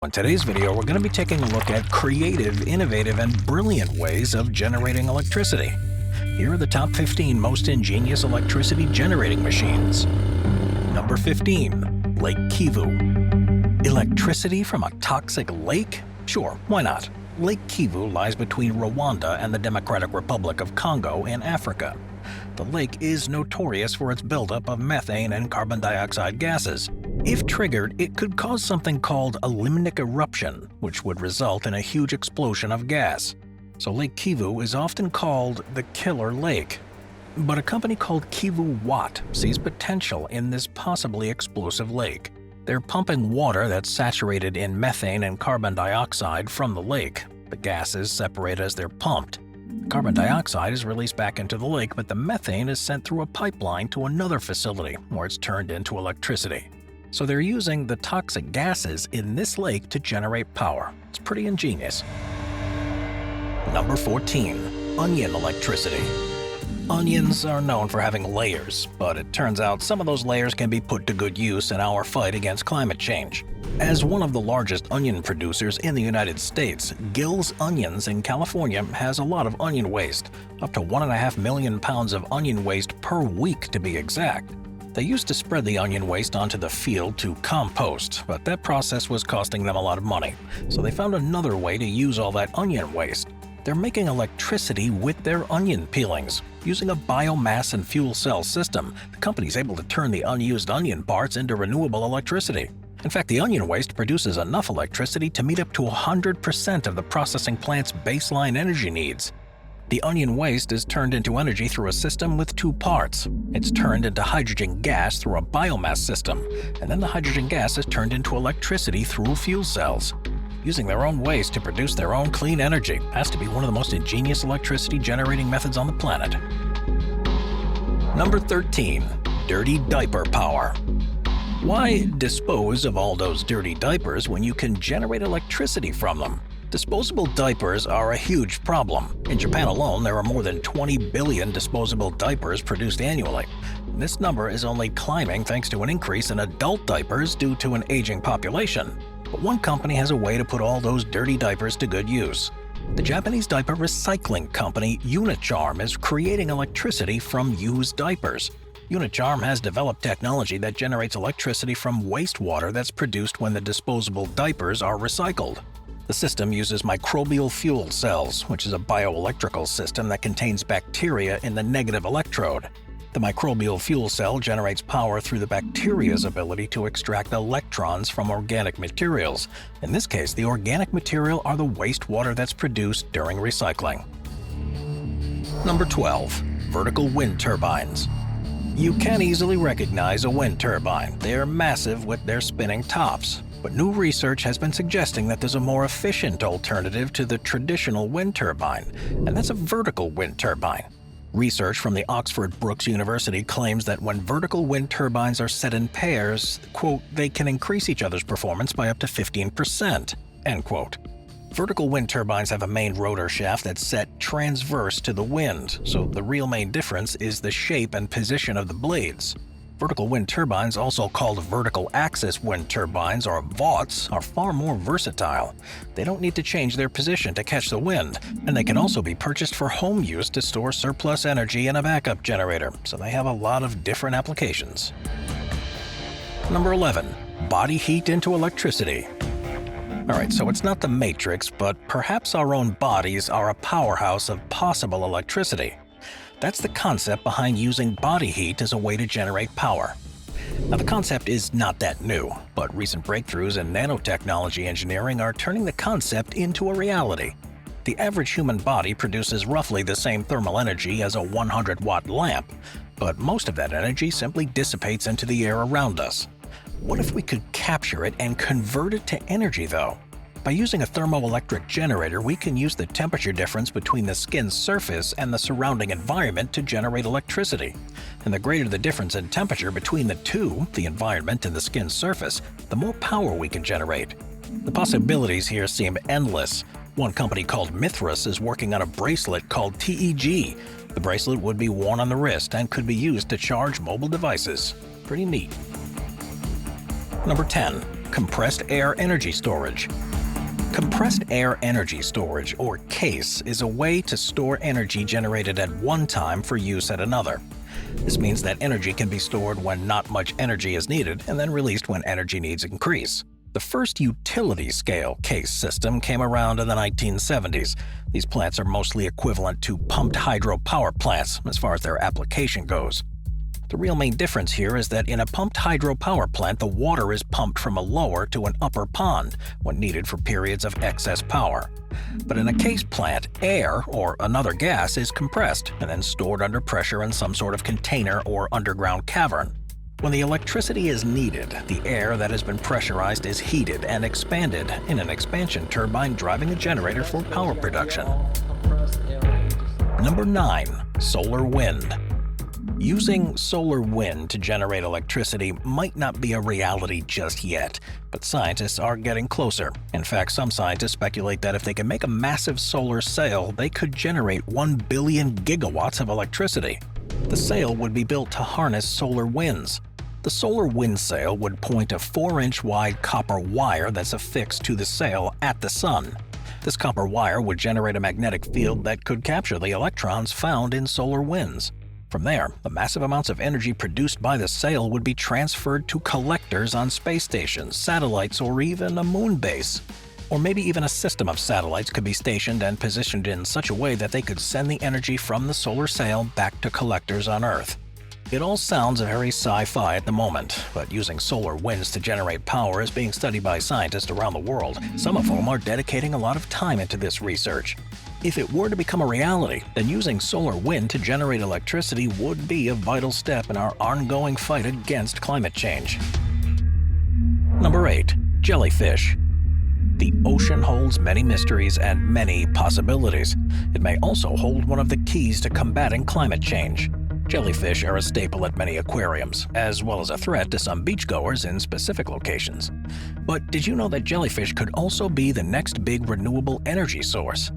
In today's video, we're going to be taking a look at creative, innovative, and brilliant ways of generating electricity. Here are the top 15 most ingenious electricity generating machines. Number 15. Lake Kivu. Electricity from a toxic lake? Sure, why not? Lake Kivu lies between Rwanda and the Democratic Republic of Congo in Africa. The lake is notorious for its buildup of methane and carbon dioxide gases. If triggered, it could cause something called a limnic eruption, which would result in a huge explosion of gas. So Lake Kivu is often called the Killer Lake. But a company called Kivu Watt sees potential in this possibly explosive lake. They're pumping water that's saturated in methane and carbon dioxide from the lake. The gases separate as they're pumped. Carbon dioxide is released back into the lake, but the methane is sent through a pipeline to another facility where it's turned into electricity. So they're using the toxic gases in this lake to generate power. It's pretty ingenious. Number 14. Onion electricity. Onions are known for having layers, but it turns out some of those layers can be put to good use in our fight against climate change. As one of the largest onion producers in the United States, Gill's Onions in California has a lot of onion waste, up to 1.5 million pounds of onion waste per week to be exact. They used to spread the onion waste onto the field to compost, but that process was costing them a lot of money. So they found another way to use all that onion waste. They're making electricity with their onion peelings. Using a biomass and fuel cell system, the company's able to turn the unused onion parts into renewable electricity. In fact, the onion waste produces enough electricity to meet up to 100% of the processing plant's baseline energy needs. The onion waste is turned into energy through a system with two parts. It's turned into hydrogen gas through a biomass system, and then the hydrogen gas is turned into electricity through fuel cells. Using their own waste to produce their own clean energy has to be one of the most ingenious electricity generating methods on the planet. Number 13. Dirty diaper power. Why dispose of all those dirty diapers when you can generate electricity from them? Disposable diapers are a huge problem. In Japan alone, there are more than 20 billion disposable diapers produced annually. This number is only climbing thanks to an increase in adult diapers due to an aging population. But one company has a way to put all those dirty diapers to good use. The Japanese diaper recycling company Unicharm is creating electricity from used diapers. Unicharm has developed technology that generates electricity from wastewater that's produced when the disposable diapers are recycled. The system uses microbial fuel cells, which is a bioelectrical system that contains bacteria in the negative electrode. The microbial fuel cell generates power through the bacteria's ability to extract electrons from organic materials. In this case, the organic material are the wastewater that's produced during recycling. Number 12. Vertical wind turbines. You can easily recognize a wind turbine. They're massive with their spinning tops. But new research has been suggesting that there's a more efficient alternative to the traditional wind turbine, and that's a vertical wind turbine. Research from the Oxford Brookes University claims that when vertical wind turbines are set in pairs, quote, they can increase each other's performance by up to 15%, end quote. Vertical wind turbines have a main rotor shaft that's set transverse to the wind, so the real main difference is the shape and position of the blades. Vertical wind turbines, also called vertical axis wind turbines or VAWTs, are far more versatile. They don't need to change their position to catch the wind, and they can also be purchased for home use to store surplus energy in a backup generator, so they have a lot of different applications. Number 11. Body heat into electricity. Alright, so it's not the Matrix, but perhaps our own bodies are a powerhouse of possible electricity. That's the concept behind using body heat as a way to generate power. Now, the concept is not that new, but recent breakthroughs in nanotechnology engineering are turning the concept into a reality. The average human body produces roughly the same thermal energy as a 100-watt lamp, but most of that energy simply dissipates into the air around us. What if we could capture it and convert it to energy, though? By using a thermoelectric generator, we can use the temperature difference between the skin's surface and the surrounding environment to generate electricity. And the greater the difference in temperature between the two, the environment and the skin's surface, the more power we can generate. The possibilities here seem endless. One company called Mithras is working on a bracelet called TEG. The bracelet would be worn on the wrist and could be used to charge mobile devices. Pretty neat. Number 10. Compressed air energy storage. Compressed air energy storage, or CASE, is a way to store energy generated at one time for use at another. This means that energy can be stored when not much energy is needed and then released when energy needs increase. The first utility-scale CASE system came around in the 1970s. These plants are mostly equivalent to pumped hydropower plants as far as their application goes. The real main difference here is that in a pumped hydropower plant, the water is pumped from a lower to an upper pond when needed for periods of excess power. But in a CASE plant, air, or another gas, is compressed and then stored under pressure in some sort of container or underground cavern. When the electricity is needed, the air that has been pressurized is heated and expanded in an expansion turbine driving a generator for power production. Number 9. Solar wind. Using solar wind to generate electricity might not be a reality just yet, but scientists are getting closer. In fact, some scientists speculate that if they can make a massive solar sail, they could generate 1 billion gigawatts of electricity. The sail would be built to harness solar winds. The solar wind sail would point a 4-inch wide copper wire that's affixed to the sail at the sun. This copper wire would generate a magnetic field that could capture the electrons found in solar winds. From there, the massive amounts of energy produced by the sail would be transferred to collectors on space stations, satellites, or even a moon base. Or maybe even a system of satellites could be stationed and positioned in such a way that they could send the energy from the solar sail back to collectors on Earth. It all sounds very sci-fi at the moment, but using solar winds to generate power is being studied by scientists around the world, some of whom are dedicating a lot of time into this research. If it were to become a reality, then using solar wind to generate electricity would be a vital step in our ongoing fight against climate change. Number 8. Jellyfish. The ocean holds many mysteries and many possibilities. It may also hold one of the keys to combating climate change. Jellyfish are a staple at many aquariums, as well as a threat to some beachgoers in specific locations. But did you know that jellyfish could also be the next big renewable energy source?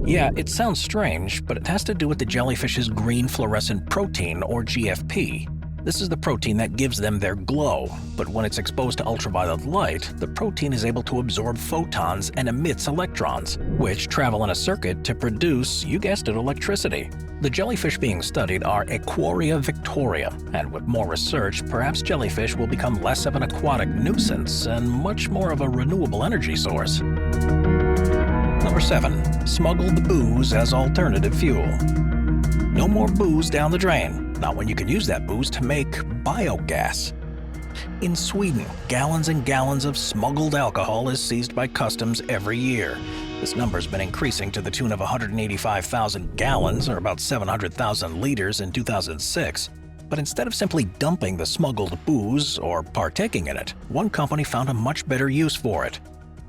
Yeah, it sounds strange, but it has to do with the jellyfish's green fluorescent protein, or GFP. This is the protein that gives them their glow, but when it's exposed to ultraviolet light, the protein is able to absorb photons and emits electrons, which travel in a circuit to produce, you guessed it, electricity. The jellyfish being studied are Aquaria victoria, and with more research, perhaps jellyfish will become less of an aquatic nuisance and much more of a renewable energy source. Number 7. Smuggle the booze as alternative fuel. No more booze down the drain, not when you can use that booze to make biogas. In Sweden, gallons and gallons of smuggled alcohol is seized by customs every year. This number's been increasing to the tune of 185,000 gallons, or about 700,000 liters in 2006. But instead of simply dumping the smuggled booze or partaking in it, one company found a much better use for it.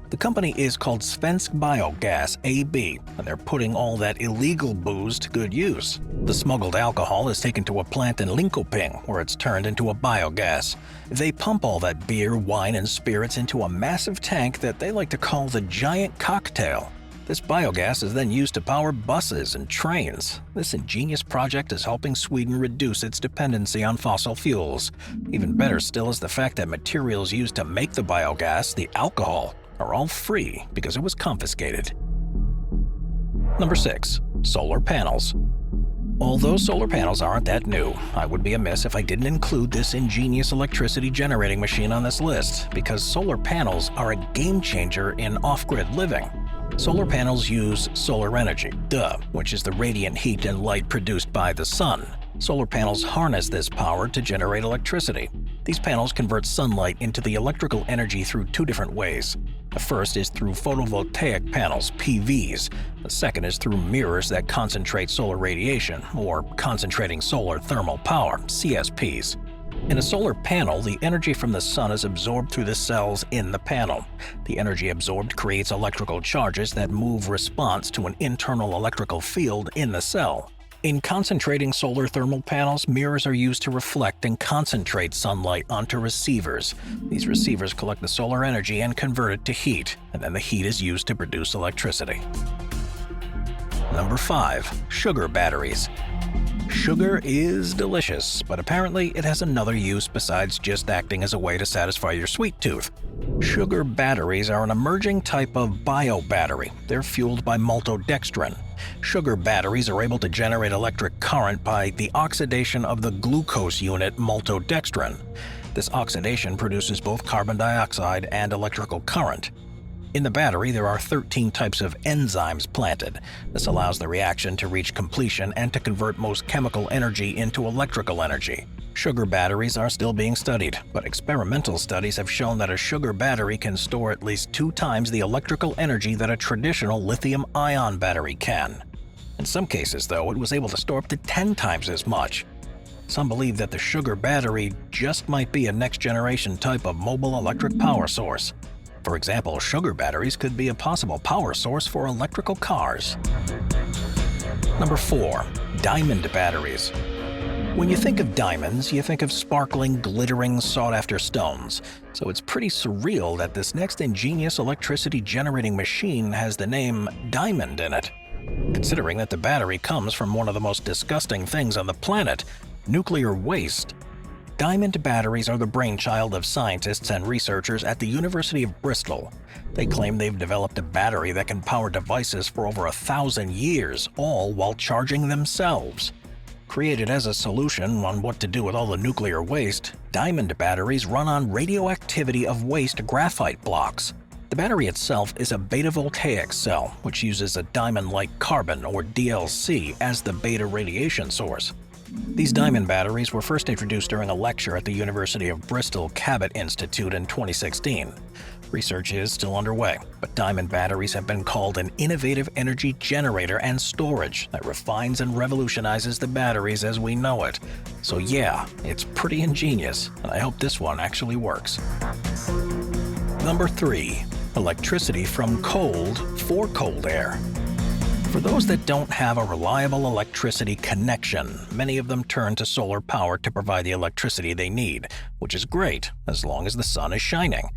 The company is called Svensk Biogas AB, and they're putting all that illegal booze to good use. The smuggled alcohol is taken to a plant in Linköping, where it's turned into a biogas. They pump all that beer, wine, and spirits into a massive tank that they like to call the Giant Cocktail. This biogas is then used to power buses and trains. This ingenious project is helping Sweden reduce its dependency on fossil fuels. Even better still is the fact that materials used to make the biogas, the alcohol, are all free because it was confiscated. Number 6. Solar panels. Although solar panels aren't that new, I would be amiss if I didn't include this ingenious electricity generating machine on this list, because solar panels are a game changer in off-grid living. Solar panels use solar energy, which is the radiant heat and light produced by the sun. Solar panels harness this power to generate electricity. These panels convert sunlight into the electrical energy through 2 different ways. The first is through photovoltaic panels, PVs. The second is through mirrors that concentrate solar radiation, or concentrating solar thermal power, CSPs. In a solar panel, the energy from the sun is absorbed through the cells in the panel. The energy absorbed creates electrical charges that move response to an internal electrical field in the cell. In concentrating solar thermal panels, mirrors are used to reflect and concentrate sunlight onto receivers. These receivers collect the solar energy and convert it to heat, and then the heat is used to produce electricity. Number 5. Sugar batteries. Sugar is delicious, but apparently it has another use besides just acting as a way to satisfy your sweet tooth. Sugar batteries are an emerging type of bio-battery. They're fueled by maltodextrin. Sugar batteries are able to generate electric current by the oxidation of the glucose unit maltodextrin. This oxidation produces both carbon dioxide and electrical current. In the battery, there are 13 types of enzymes planted. This allows the reaction to reach completion and to convert most chemical energy into electrical energy. Sugar batteries are still being studied, but experimental studies have shown that a sugar battery can store at least 2 times the electrical energy that a traditional lithium-ion battery can. In some cases, though, it was able to store up to 10 times as much. Some believe that the sugar battery just might be a next-generation type of mobile electric power source. For example, sugar batteries could be a possible power source for electrical cars. Number 4. Diamond batteries. When you think of diamonds, you think of sparkling, glittering, sought-after stones. So it's pretty surreal that this next ingenious electricity-generating machine has the name Diamond in it. Considering that the battery comes from one of the most disgusting things on the planet, nuclear waste. Diamond batteries are the brainchild of scientists and researchers at the University of Bristol. They claim they've developed a battery that can power devices for over 1,000 years, all while charging themselves. Created as a solution on what to do with all the nuclear waste, diamond batteries run on radioactivity of waste graphite blocks. The battery itself is a beta-voltaic cell, which uses a diamond-like carbon, or DLC, as the beta radiation source. These diamond batteries were first introduced during a lecture at the University of Bristol Cabot Institute in 2016. Research is still underway, but diamond batteries have been called an innovative energy generator and storage that refines and revolutionizes the batteries as we know it. So yeah, it's pretty ingenious, and I hope this one actually works. Number 3. Electricity from cold for cold air. For those that don't have a reliable electricity connection, many of them turn to solar power to provide the electricity they need, which is great as long as the sun is shining.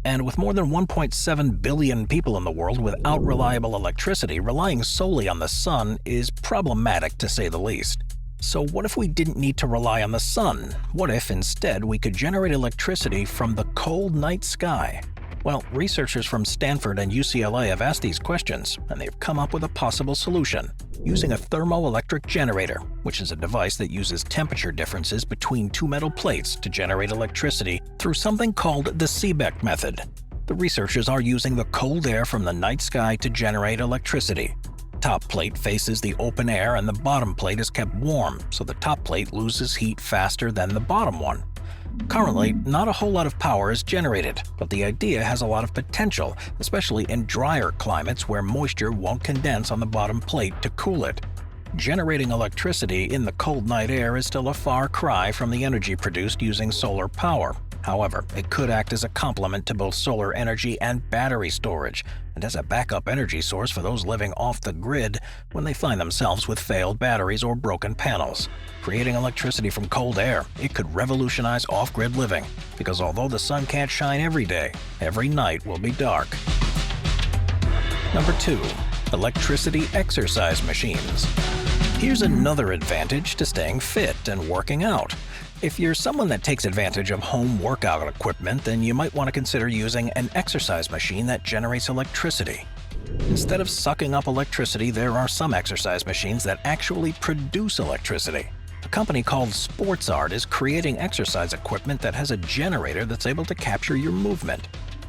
And with more than 1.7 billion people in the world without reliable electricity, relying solely on the sun is problematic to say the least. So what if we didn't need to rely on the sun? What if instead we could generate electricity from the cold night sky? Well, researchers from Stanford and UCLA have asked these questions, and they've come up with a possible solution, using a thermoelectric generator, which is a device that uses temperature differences between 2 metal plates to generate electricity through something called the Seebeck method. The researchers are using the cold air from the night sky to generate electricity. The top plate faces the open air and the bottom plate is kept warm, so the top plate loses heat faster than the bottom one. Currently, not a whole lot of power is generated, but the idea has a lot of potential, especially in drier climates where moisture won't condense on the bottom plate to cool it. Generating electricity in the cold night air is still a far cry from the energy produced using solar power. However, it could act as a complement to both solar energy and battery storage, and as a backup energy source for those living off the grid when they find themselves with failed batteries or broken panels. Creating electricity from cold air, it could revolutionize off-grid living, because although the sun can't shine every day, every night will be dark. Number 2. Electricity exercise machines. Here's another advantage to staying fit and working out. If you're someone that takes advantage of home workout equipment, then you might want to consider using an exercise machine that generates electricity. Instead of sucking up electricity, there are some exercise machines that actually produce electricity. A company called SportsArt is creating exercise equipment that has a generator that's able to capture your movement.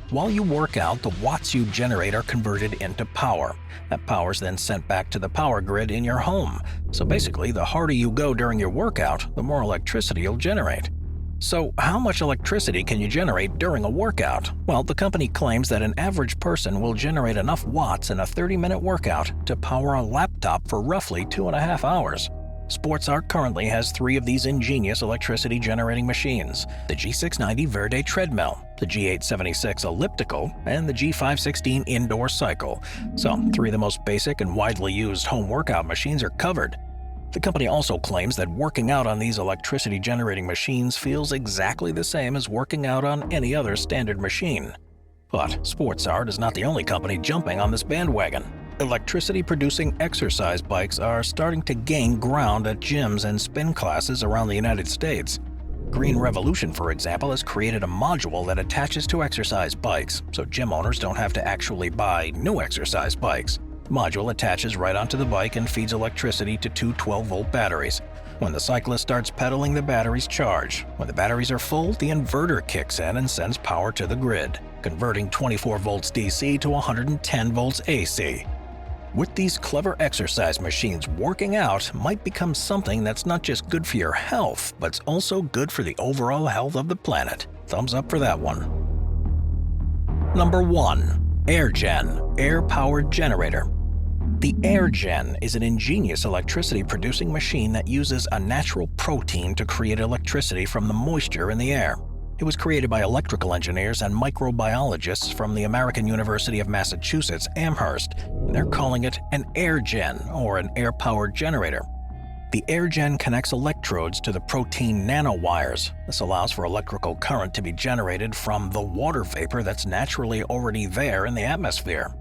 While you work out, the watts you generate are converted into power. That power is then sent back to the power grid in your home. So basically, the harder you go during your workout, the more electricity you'll generate. So how much electricity can you generate during a workout? Well, the company claims that an average person will generate enough watts in a 30-minute workout to power a laptop for roughly 2.5 hours. SportsArt currently has 3 of these ingenious electricity-generating machines: the G690 Verde treadmill, the G876 elliptical, and the G516 indoor cycle. So, 3 of the most basic and widely used home workout machines are covered. The company also claims that working out on these electricity-generating machines feels exactly the same as working out on any other standard machine. But SportsArt is not the only company jumping on this bandwagon. Electricity-producing exercise bikes are starting to gain ground at gyms and spin classes around the United States. Green Revolution, for example, has created a module that attaches to exercise bikes, so gym owners don't have to actually buy new exercise bikes. The module attaches right onto the bike and feeds electricity to two 12-volt batteries. When the cyclist starts pedaling, the batteries charge. When the batteries are full, the inverter kicks in and sends power to the grid, converting 24 volts DC to 110 volts AC. With these clever exercise machines, working out might become something that's not just good for your health, but it's also good for the overall health of the planet. Thumbs up for that one. Number 1. Airgen, air-powered generator. The Airgen is an ingenious electricity-producing machine that uses a natural protein to create electricity from the moisture in the air. It was created by electrical engineers and microbiologists from the American University of Massachusetts, Amherst, and they're calling it an Airgen, or an air-powered generator. The Airgen connects electrodes to the protein nanowires. This allows for electrical current to be generated from the water vapor that's naturally already there in the atmosphere.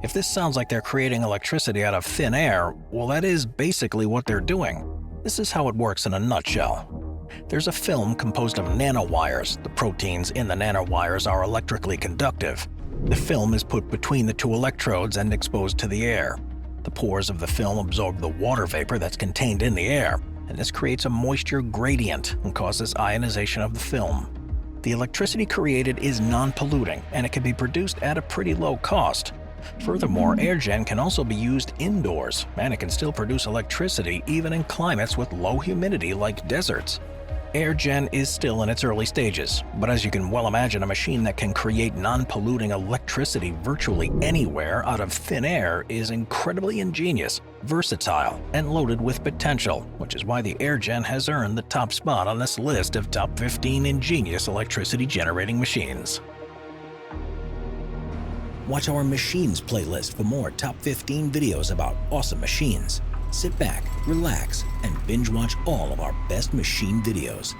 If this sounds like they're creating electricity out of thin air, well, that is basically what they're doing. This is how it works in a nutshell. There's a film composed of nanowires. The proteins in the nanowires are electrically conductive. The film is put between the two electrodes and exposed to the air. The pores of the film absorb the water vapor that's contained in the air, and this creates a moisture gradient and causes ionization of the film. The electricity created is non-polluting, and it can be produced at a pretty low cost. Furthermore, Airgen can also be used indoors, and it can still produce electricity even in climates with low humidity like deserts. Airgen is still in its early stages, but as you can well imagine, a machine that can create non-polluting electricity virtually anywhere out of thin air is incredibly ingenious, versatile, and loaded with potential, which is why the Airgen has earned the top spot on this list of top 15 ingenious electricity-generating machines. Watch our Machines playlist for more top 15 videos about awesome machines. Sit back, relax, and binge watch all of our best machine videos.